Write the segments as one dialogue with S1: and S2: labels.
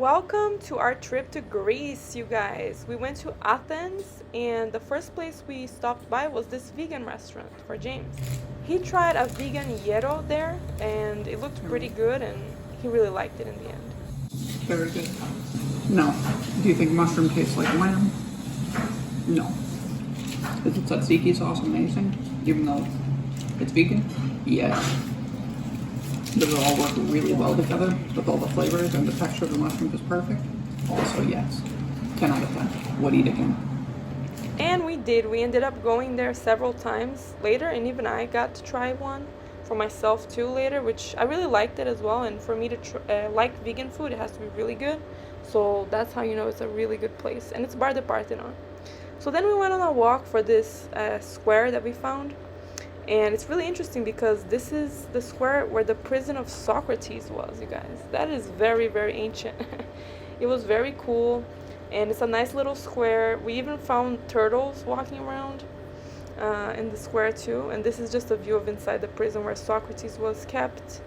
S1: Welcome to our trip to Greece, you guys. We went to Athens, and the first place we stopped by was this vegan restaurant for James. He tried a vegan gyro there, and it looked pretty good, and he really liked it in the end.
S2: Very good. No. Do you think mushroom tastes like lamb? No. Is the tzatziki sauce amazing, even though it's vegan? Yes. Does it all work really well together with all the flavors and the texture of the mushroom is perfect? Also, yes. 10 out of 10. Would eat again.
S1: And we did. We ended up going there several times later, and even I got to try one for myself too later, which I really liked it as well. And for me to like vegan food, it has to be really good. So that's how you know it's a really good place. And it's by the Parthenon. So then we went on a walk for this square that we found. And it's really interesting because this is the square where the prison of Socrates was, you guys. That is very, very ancient. It was very cool. And it's a nice little square. We even found turtles walking around in the square too. And this is just a view of inside the prison where Socrates was kept.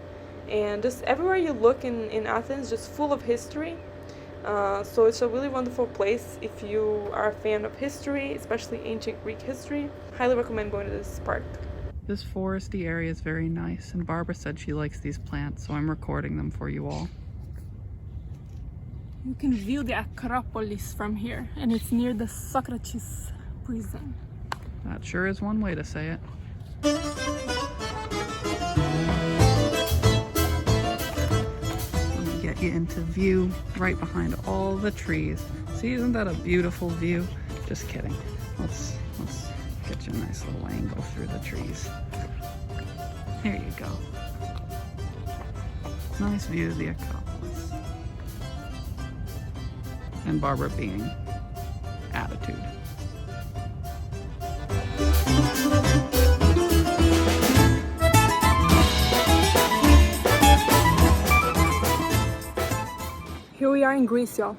S1: And just everywhere you look in Athens, just full of history. So it's a really wonderful place if you are a fan of history, especially ancient Greek history. Highly recommend going to this park.
S2: This foresty area is very nice, and Barbara said she likes these plants, so I'm recording them for you all.
S1: You can view the Acropolis from here, and it's near the Socrates Prison.
S2: That sure is one way to say it. Let me get you into view right behind all the trees. See, isn't that a beautiful view? Just kidding. Let's get you a nice little angle through the trees. There you go. Nice view of the Acropolis. And Barbara being attitude.
S1: Here we are in Greece, y'all.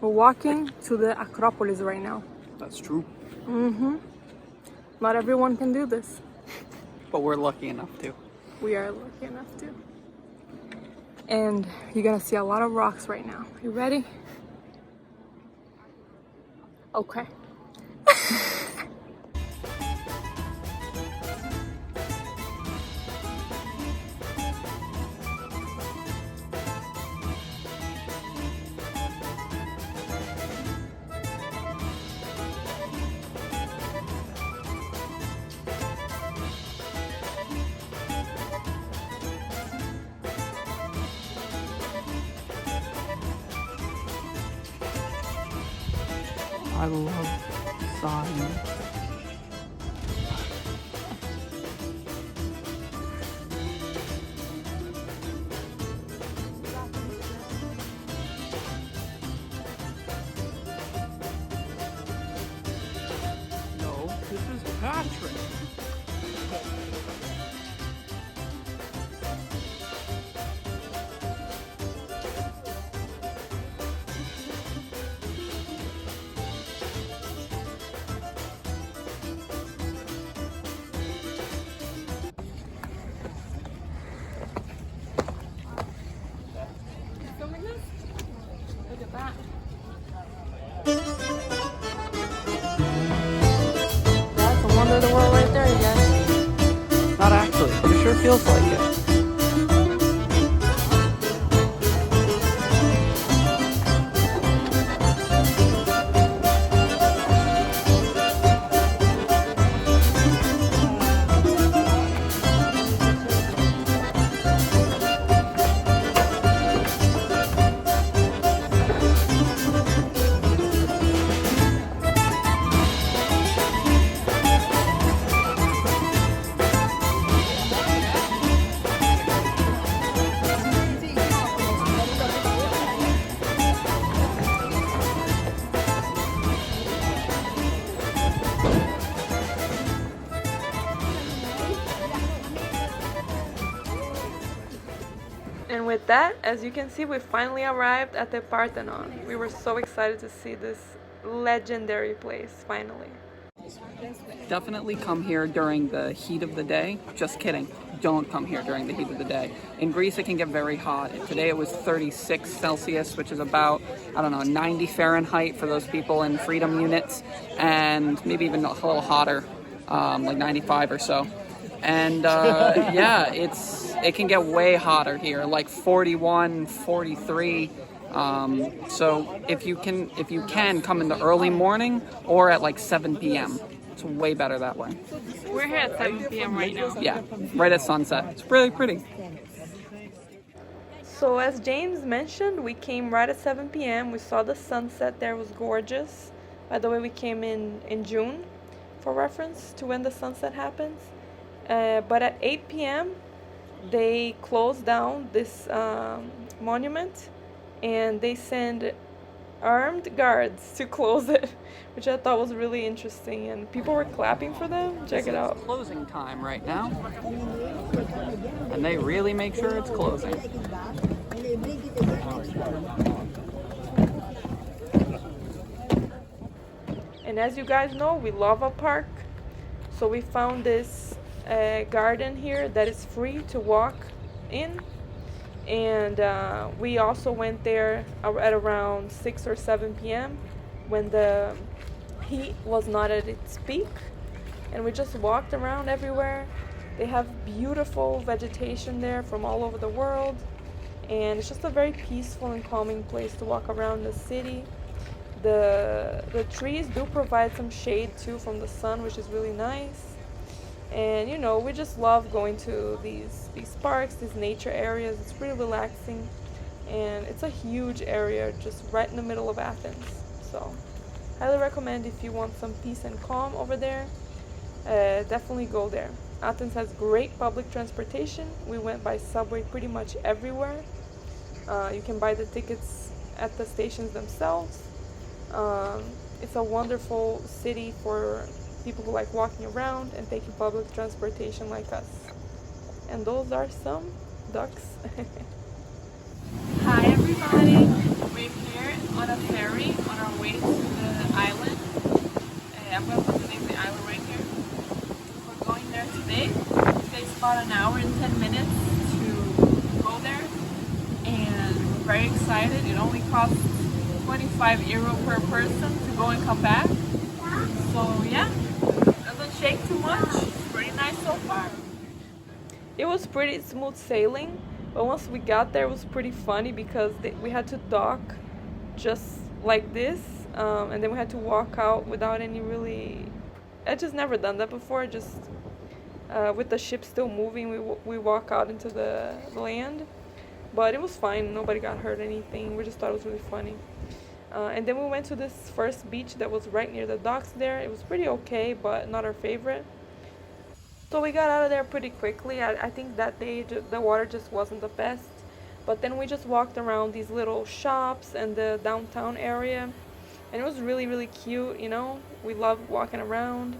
S1: We're walking to the Acropolis right now.
S2: That's true.
S1: Mm-hmm. Not everyone can do this.
S2: But we're lucky enough to.
S1: We are lucky enough to. And you're gonna see a lot of rocks right now. You ready? Okay.
S2: I love sawing. No, this is Patrick.
S1: Look at that. That's a wonder of the world right there, you guys.
S2: Not actually, but it sure feels like it.
S1: And with that, as you can see, we finally arrived at the Parthenon. We were so excited to see this legendary place, finally.
S2: Definitely come here during the heat of the day. Just kidding. Don't come here during the heat of the day. In Greece, it can get very hot. Today it was 36 Celsius, which is about, I don't know, 90 Fahrenheit for those people in freedom units, and maybe even a little hotter, like 95 or so. And yeah, it can get way hotter here, like 41, 43. So if you can come in the early morning or at like 7 p.m. It's way better that way.
S1: We're here at 7 p.m. right now.
S2: Yeah, right at sunset. It's really pretty.
S1: So as James mentioned, we came right at 7 p.m. We saw the sunset there. It was gorgeous. By the way, we came in June for reference to when the sunset happens. But at 8 p.m., they closed down this monument, and they send armed guards to close it, which I thought was really interesting, and people were clapping for them. Check it out.
S2: It's closing time right now, and they really make sure it's closing.
S1: And as you guys know, we love a park, so we found this garden here that is free to walk in. And we also went there at around 6 or 7 p.m. when the heat was not at its peak. And we just walked around everywhere. They have beautiful vegetation there from all over the world. And it's just a very peaceful and calming place to walk around the city. The trees do provide some shade too from the sun, which is really nice. And you know, we just love going to these parks, these nature areas. It's pretty relaxing, and it's a huge area just right in the middle of Athens. So highly recommend if you want some peace and calm over there. Definitely go there. Athens has great public transportation. We went by subway pretty much everywhere. You can buy the tickets at the stations themselves. It's a wonderful city for people who like walking around and taking public transportation like us. And those are some ducks. Hi everybody! We're here on a ferry on our way to the island. I'm going to put the name of the island right here. We're going there today. It takes about an hour and 10 minutes to go there. And we're very excited. It only costs 25 euro per person to go and come back. So yeah. Shake too much. Pretty nice so far. It was pretty smooth sailing, but once we got there it was pretty funny because we had to dock just like this, and then we had to walk out without any really. I just never done that before. Just with the ship still moving, we walk out into the land, but it was fine. Nobody got hurt or anything. We just thought it was really funny. And then we went to this first beach that was right near the docks there. It was pretty okay, but not our favorite. So we got out of there pretty quickly. I think that day the water just wasn't the best. But then we just walked around these little shops and the downtown area. And it was really, really cute, you know. We loved walking around.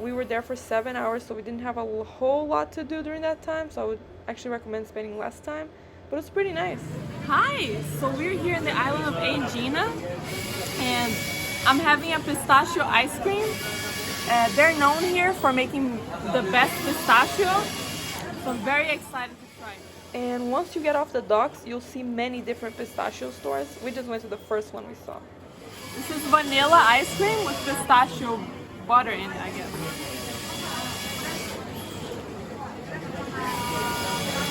S1: We were there for 7 hours, so we didn't have a whole lot to do during that time. So I would actually recommend spending less time. But it's pretty nice. Hi! So we're here in the island of Aegina, and I'm having a pistachio ice cream. They're known here for making the best pistachio, so I'm very excited to try it. And once you get off the docks, you'll see many different pistachio stores. We just went to the first one we saw. This is vanilla ice cream with pistachio butter in it, I guess.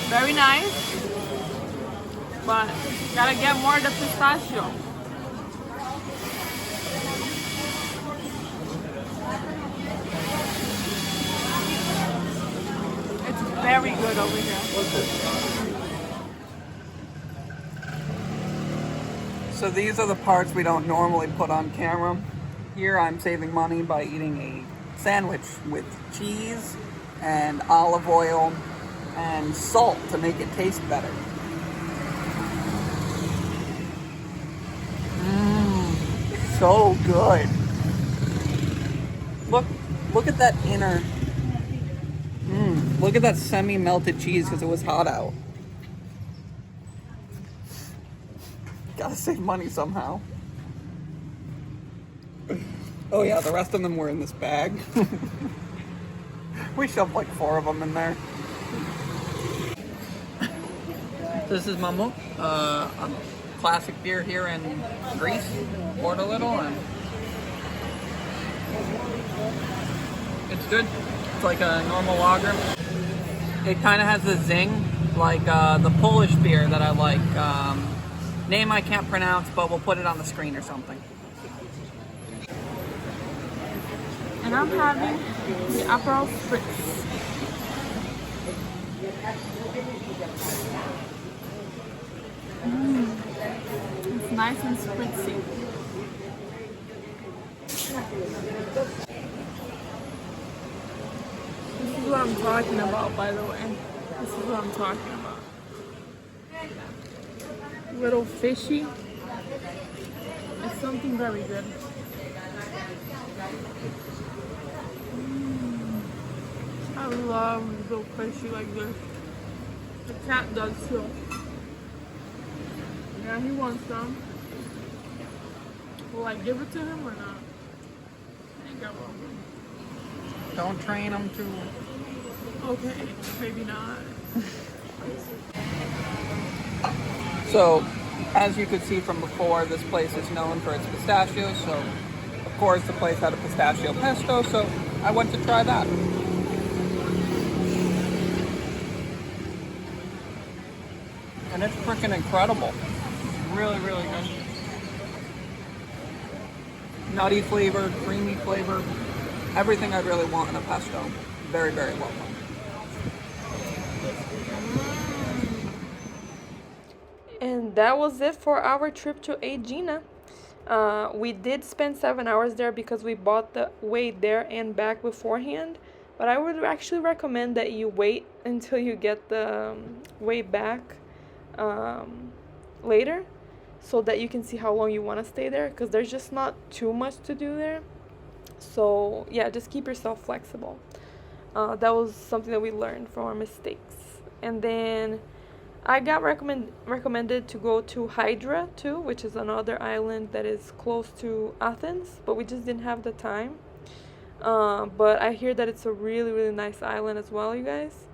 S1: Very nice. But gotta get more of the pistachio. It's very good over here.
S2: So these are the parts we don't normally put on camera. Here I'm saving money by eating a sandwich with cheese and olive oil and salt to make it taste better. So good. Look at that inner. Look at that semi-melted cheese because it was hot out. Gotta save money somehow. Oh yeah, the rest of them were in this bag. We shoved like 4 of them in there. This is Mamut, a classic beer here in Greece. Poured a little, and it's good. It's like a normal lager. It kind of has a zing, like the Polish beer that I like. Name I can't pronounce, but we'll put it on the screen or something.
S1: And I'm having the Aperol Spritz. It's nice and spritzy. This is what I'm talking about, by the way. This is what I'm talking about. Little fishy. It's something very good. I love little fishy like this. The cat does too. Yeah, he wants some. Will I give it to him or not? I think I will.
S2: Don't train them to.
S1: Okay, maybe not.
S2: So, as you could see from before, this place is known for its pistachios. So, of course, the place had a pistachio pesto. So, I went to try that. And it's freaking incredible. Really, really good. Nutty flavor, creamy flavor. Everything I really want in a pesto. Very, very well done.
S1: And that was it for our trip to Aegina. We did spend 7 hours there because we bought the way there and back beforehand. But I would actually recommend that you wait until you get the way back later, so that you can see how long you want to stay there, because there's just not too much to do there. So yeah, just keep yourself flexible. That was something that we learned from our mistakes. And then I got recommended to go to Hydra too, which is another island that is close to Athens, but we just didn't have the time. But I hear that it's a really, really nice island as well, you guys.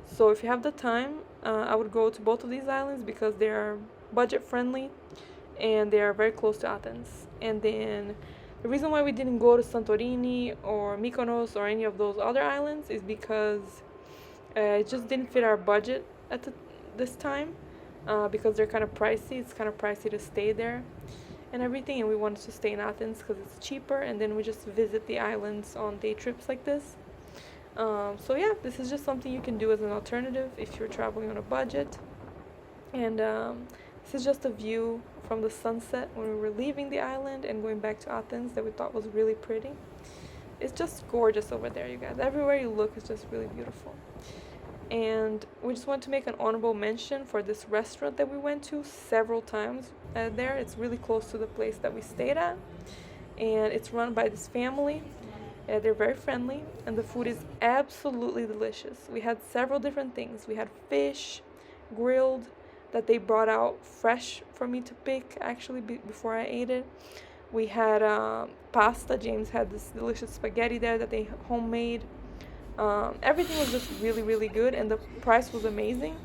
S1: So if you have the time, I would go to both of these islands because they are budget friendly and they are very close to Athens. And then the reason why we didn't go to Santorini or Mykonos or any of those other islands is because it just didn't fit our budget at this time, because they're kind of pricey. It's kind of pricey to stay there and everything, and we wanted to stay in Athens because it's cheaper, and then we just visit the islands on day trips like this. So yeah, this is just something you can do as an alternative if you're traveling on a budget. And this is just a view from the sunset when we were leaving the island and going back to Athens that we thought was really pretty. It's just gorgeous over there, you guys. Everywhere you look is just really beautiful. And we just want to make an honorable mention for this restaurant that we went to several times there. It's really close to the place that we stayed at, and it's run by this family. They're very friendly, and the food is absolutely delicious. We had several different things. We had fish, grilled, that they brought out fresh for me to pick, actually, before I ate it. We had pasta. James had this delicious spaghetti there that they homemade. Everything was just really, really good, and the price was amazing.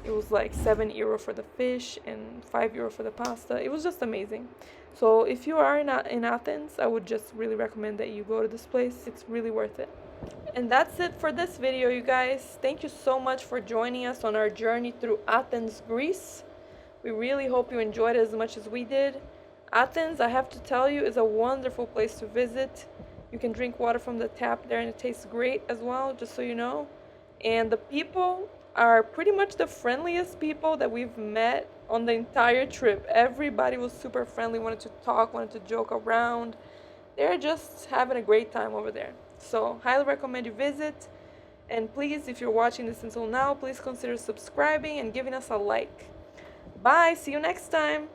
S1: It was like €7 for the fish and €5 for the pasta. It was just amazing. So if you are in Athens, I would just really recommend that you go to this place. It's really worth it. And that's it for this video, you guys. Thank you so much for joining us on our journey through Athens, Greece. We really hope you enjoyed it as much as we did. Athens, I have to tell you, is a wonderful place to visit. You can drink water from the tap there, and it tastes great as well, just so you know. And the people are pretty much the friendliest people that we've met on the entire trip. Everybody was super friendly, wanted to talk, wanted to joke around. They're just having a great time over there. So, highly recommend you visit. And please, if you're watching this until now, please consider subscribing and giving us a like. Bye, see you next time.